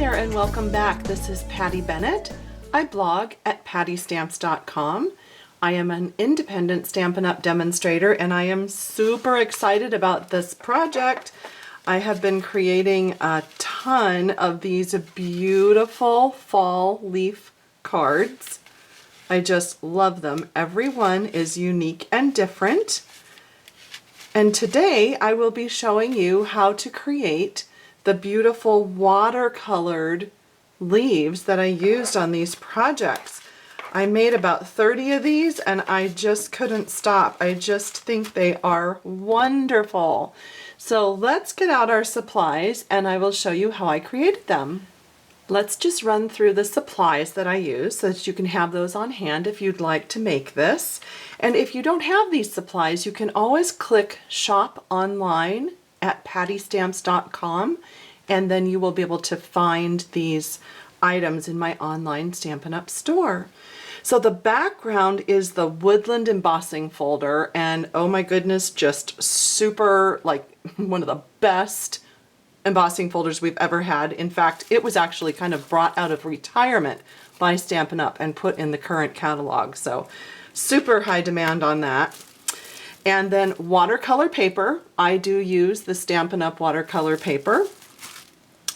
there and welcome back. This is Patty Bennett. I blog at pattystamps.com. I am an independent Stampin' Up! Demonstrator and I am super excited about this project. I have been creating a ton of these beautiful fall leaf cards. I just love them. Every one is unique and different. And today I will be showing you how to create the beautiful watercolored leaves that I used on these projects. I made about 30 of these and I just couldn't stop. I just think they are wonderful. So let's get out our supplies and I will show you how I created them. Let's just run through the supplies that I use so that you can have those on hand if you'd like to make this. And if you don't have these supplies, you can always click shop online at pattystamps.com and then you will be able to find these items in my online Stampin' Up! Store. So the background is the woodland embossing folder and oh my goodness, just super, like one of the best embossing folders we've ever had. In fact, it was actually kind of brought out of retirement by Stampin' Up! And put in the current catalog. So super high demand on that. And then watercolor paper. I do use the Stampin' Up! Watercolor paper.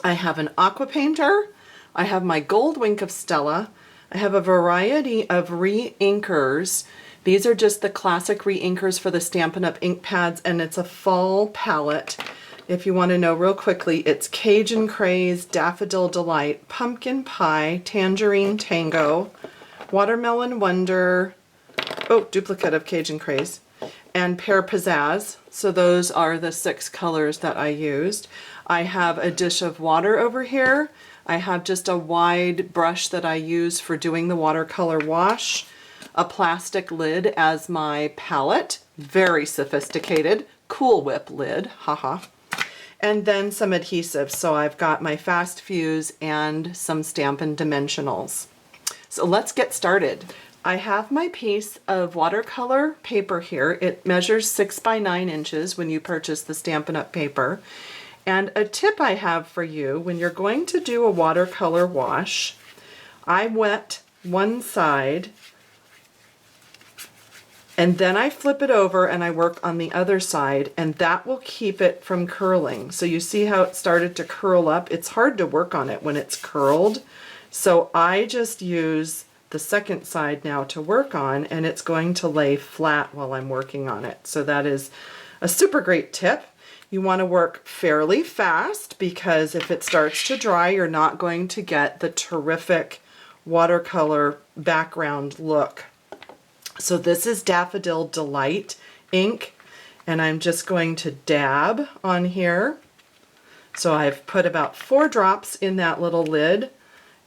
I have an aqua painter. I have my gold wink of Stella. I have a variety of re-inkers. These are just the classic re-inkers for the Stampin' Up! Ink pads and it's a fall palette. If you want to know real quickly, it's Cajun Craze, Daffodil Delight, Pumpkin Pie, Tangerine Tango, Watermelon Wonder, oh, duplicate of Cajun Craze, and Pear Pizzazz. So those are the 6 colors that I used. I have a dish of water over here. I have just a wide brush that I use for doing the watercolor wash, a plastic lid as my palette, very sophisticated, Cool Whip lid, haha. And then some adhesive. So I've got my Fast Fuse and some Stampin' Dimensionals. So let's get started. I have my piece of watercolor paper here. It measures 6 by 9 inches when you purchase the Stampin' Up! Paper. And a tip I have for you, when you're going to do a watercolor wash, I wet one side and then I flip it over and I work on the other side and that will keep it from curling. So you see how it started to curl up? It's hard to work on it when it's curled. So I just use the second side now to work on and it's going to lay flat while I'm working on it. So that is a super great tip. You want to work fairly fast because if it starts to dry, you're not going to get the terrific watercolor background look. So this is Daffodil Delight ink and I'm just going to dab on here. So I've put about 4 drops in that little lid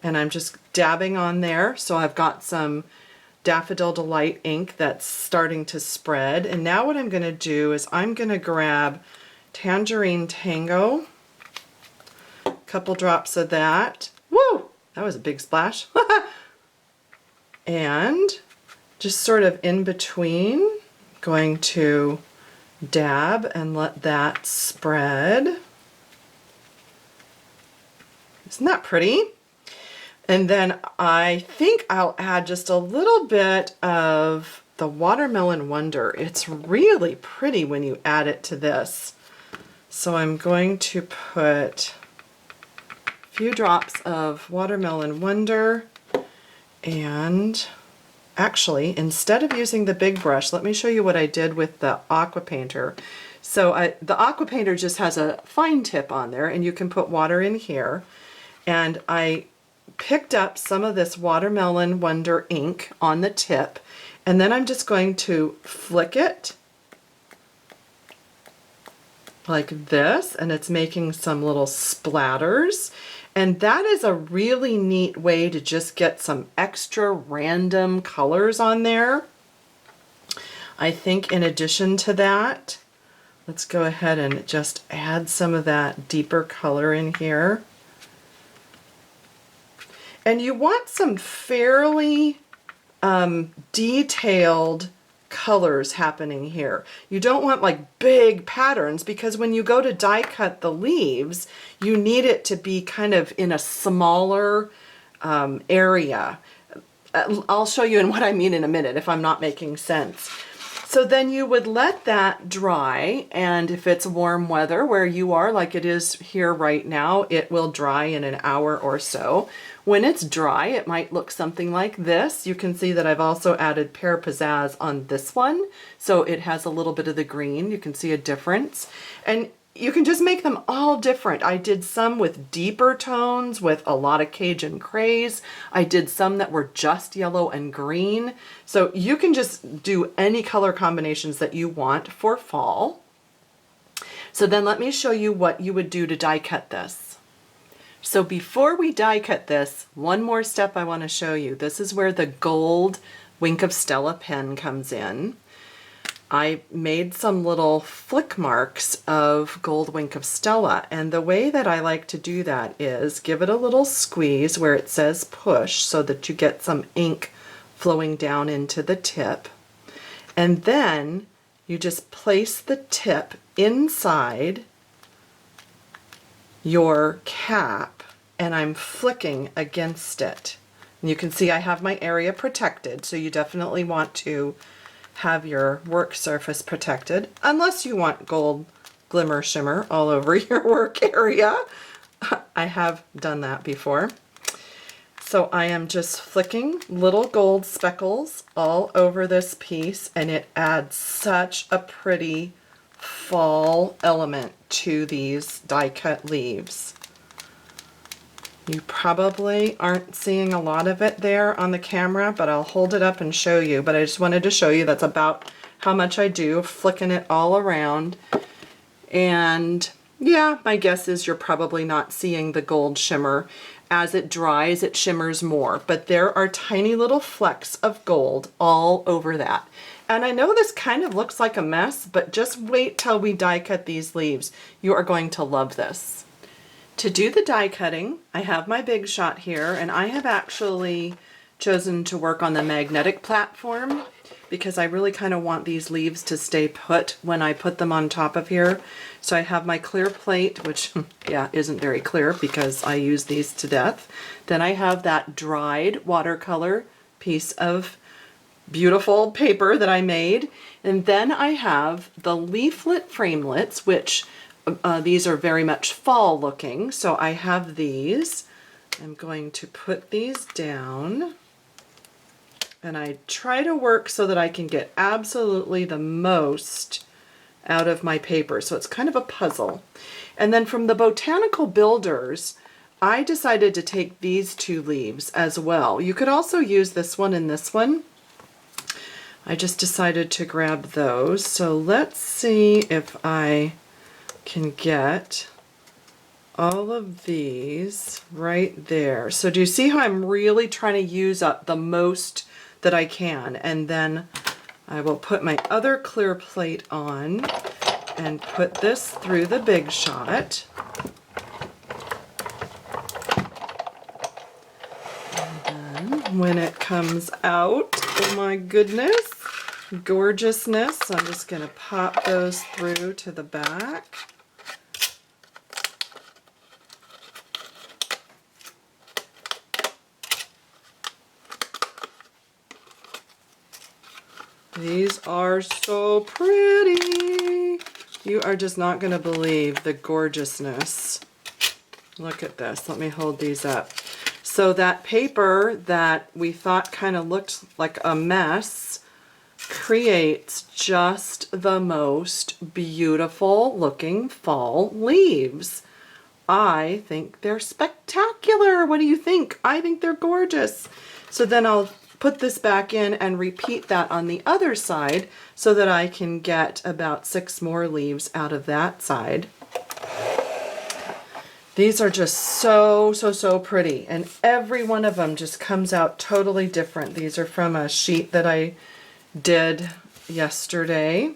and I'm just dabbing on there. So I've got some Daffodil Delight ink that's starting to spread. And now what I'm going to do is I'm going to grab Tangerine Tango, a couple drops of that. Woo! That was a big splash. And just sort of in between, going to dab and let that spread. Isn't that pretty? And then I think I'll add just a little bit of the Watermelon Wonder. It's really pretty when you add it to this. So I'm going to put a few drops of Watermelon Wonder and actually, instead of using the big brush, let me show you what I did with the aqua painter. So the aqua painter just has a fine tip on there and you can put water in here. And I picked up some of this Watermelon Wonder ink on the tip and then I'm just going to flick it like this and it's making some little splatters. And that is a really neat way to just get some extra random colors on there. I think in addition to that, let's go ahead and just add some of that deeper color in here. And you want some fairly detailed colors happening here. You don't want like big patterns, because when you go to die cut the leaves, you need it to be kind of in a smaller area. I'll show you in what I mean in a minute if I'm not making sense. So then you would let that dry, and if it's warm weather where you are, like it is here right now, it will dry in an hour or so. When it's dry, it might look something like this. You can see that I've also added Pear Pizzazz on this one, so it has a little bit of the green. You can see a difference. And you can just make them all different. I did some with deeper tones with a lot of Cajun craze. I did some that were just yellow and green. So you can just do any color combinations that you want for fall. So then let me show you what you would do to die cut this. So before we die cut this, one more step I want to show you. This is where the gold Wink of Stella pen comes in. I made some little flick marks of gold Wink of Stella, and the way that I like to do that is give it a little squeeze where it says push so that you get some ink flowing down into the tip, and then you just place the tip inside your cap, and I'm flicking against it. And you can see I have my area protected, so you definitely want to have your work surface protected, unless you want gold glimmer shimmer all over your work area. I have done that before. So I am just flicking little gold speckles all over this piece, and it adds such a pretty fall element to these die cut leaves. You probably aren't seeing a lot of it there on the camera, but I'll hold it up and show you. But I just wanted to show you that's about how much I do, flicking it all around. And yeah, my guess is you're probably not seeing the gold shimmer. As it dries, it shimmers more, but there are tiny little flecks of gold all over that. And I know this kind of looks like a mess, but just wait till we die cut these leaves. You are going to love this. To do the die cutting, I have my Big Shot here, and I have actually chosen to work on the magnetic platform because I really kind of want these leaves to stay put when I put them on top of here. So I have my clear plate, which yeah, isn't very clear because I use these to death. Then I have that dried watercolor piece of beautiful paper that I made. And then I have the leaflet framelits, which these are very much fall looking, so I have these. I'm going to put these down, and I try to work so that I can get absolutely the most out of my paper, so it's kind of a puzzle. And then from the Botanical Builders, I decided to take these two leaves as well. You could also use this one and this one. I just decided to grab those, so let's see if I can get all of these right there. So do you see how I'm really trying to use up the most that I can? And then I will put my other clear plate on and put this through the Big Shot. And then when it comes out, oh my goodness, gorgeousness, I'm just going to pop those through to the back. These are so pretty. You are just not going to believe the gorgeousness. Look at this. Let me hold these up. So that paper that we thought kind of looked like a mess creates just the most beautiful looking fall leaves. I think they're spectacular. What do you think? I think they're gorgeous. So then I'll put this back in and repeat that on the other side so that I can get about 6 more leaves out of that side. These are just so, so, so pretty, and every one of them just comes out totally different. These are from a sheet that I did yesterday.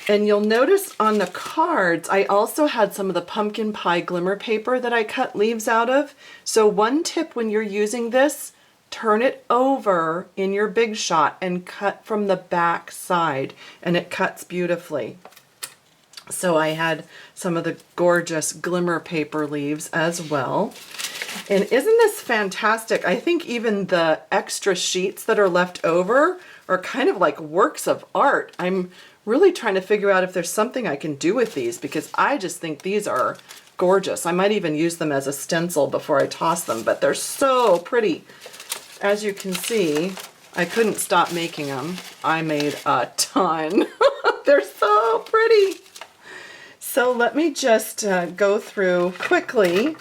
And you'll notice on the cards, I also had some of the pumpkin pie glimmer paper that I cut leaves out of. So one tip when you're using this, turn it over in your Big Shot and cut from the back side, and it cuts beautifully. So I had some of the gorgeous glimmer paper leaves as well. And isn't this fantastic? I think even the extra sheets that are left over are kind of like works of art. I'm really trying to figure out if there's something I can do with these, because I just think these are gorgeous. I might even use them as a stencil before I toss them, but they're so pretty. As you can see, I couldn't stop making them. I made a ton. They're so pretty. So let me just go through quickly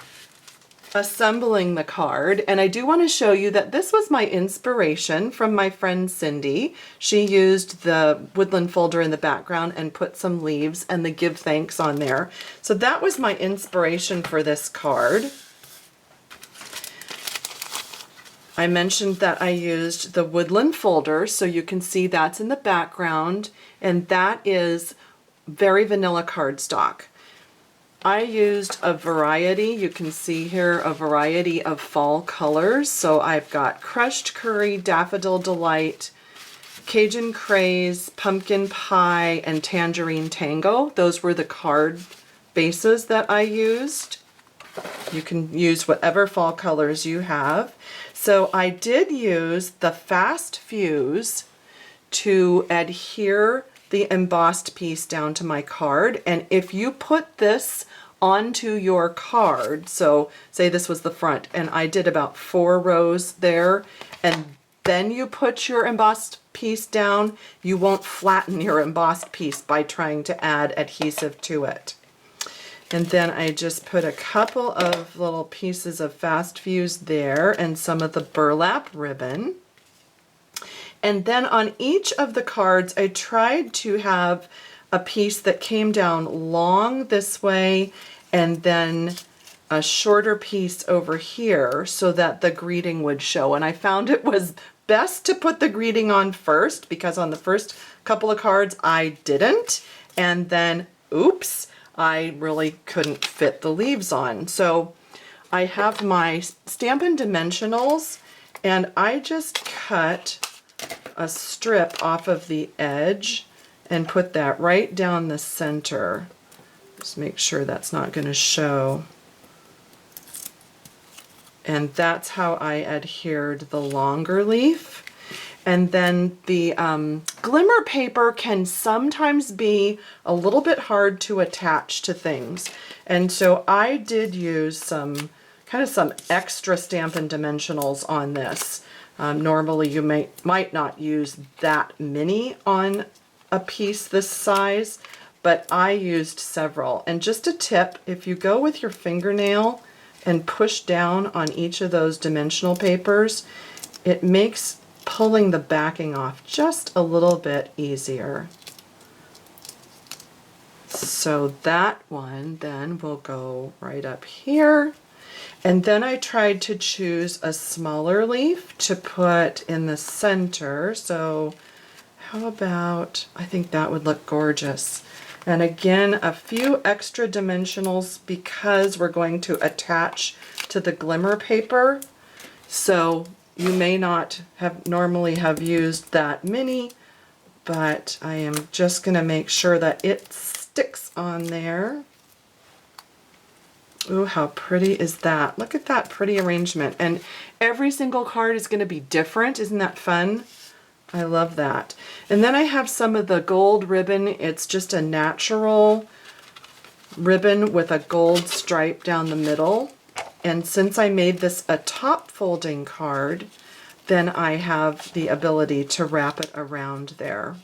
assembling the card. And I do want to show you that this was my inspiration from my friend Cindy. She used the woodland folder in the background and put some leaves and the give thanks on there. So that was my inspiration for this card. I mentioned that I used the woodland folder, so you can see that's in the background, and that is very vanilla cardstock. I used a variety, you can see here, a variety of fall colors. So I've got Crushed Curry, Daffodil Delight, Cajun Craze, Pumpkin Pie, and Tangerine Tango. Those were the card bases that I used. You can use whatever fall colors you have. So I did use the Fast Fuse to adhere the embossed piece down to my card. And if you put this onto your card, so say this was the front and I did about 4 rows there, and then you put your embossed piece down, you won't flatten your embossed piece by trying to add adhesive to it. And then I just put a couple of little pieces of Fast Fuse there and some of the burlap ribbon. And then on each of the cards, I tried to have a piece that came down long this way and then a shorter piece over here so that the greeting would show. And I found it was best to put the greeting on first, because on the first couple of cards I didn't. And then, oops, I really couldn't fit the leaves on. So I have my Stampin' Dimensionals, and I just cut a strip off of the edge and put that right down the center. Just make sure that's not going to show. And that's how I adhered the longer leaf. And then the glimmer paper can sometimes be a little bit hard to attach to things. And so I did use some extra Stampin' Dimensionals on this. Normally you might not use that many on a piece this size, but I used several. And just a tip, if you go with your fingernail and push down on each of those dimensional papers, it makes pulling the backing off just a little bit easier. So that one then will go right up here. And then I tried to choose a smaller leaf to put in the center. So how about, I think that would look gorgeous. And again, a few extra dimensionals because we're going to attach to the glimmer paper. So you may not have normally have used that many, but I am just going to make sure that it sticks on there. Ooh, how pretty is that? Look at that pretty arrangement. And every single card is going to be different. Isn't that fun? I love that. And then I have some of the gold ribbon. It's just a natural ribbon with a gold stripe down the middle. And since I made this a top folding card, then I have the ability to wrap it around there.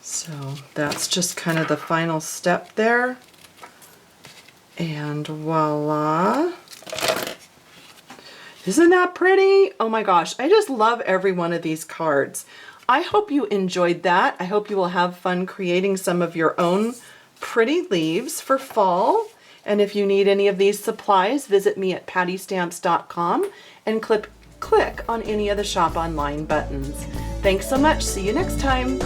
So that's just kind of the final step there. And voila. Isn't that pretty? Oh my gosh, I just love every one of these cards. I hope you enjoyed that. I hope you will have fun creating some of your own pretty leaves for fall. And if you need any of these supplies, visit me at pattystamps.com and click on any of the shop online buttons. Thanks so much. See you next time.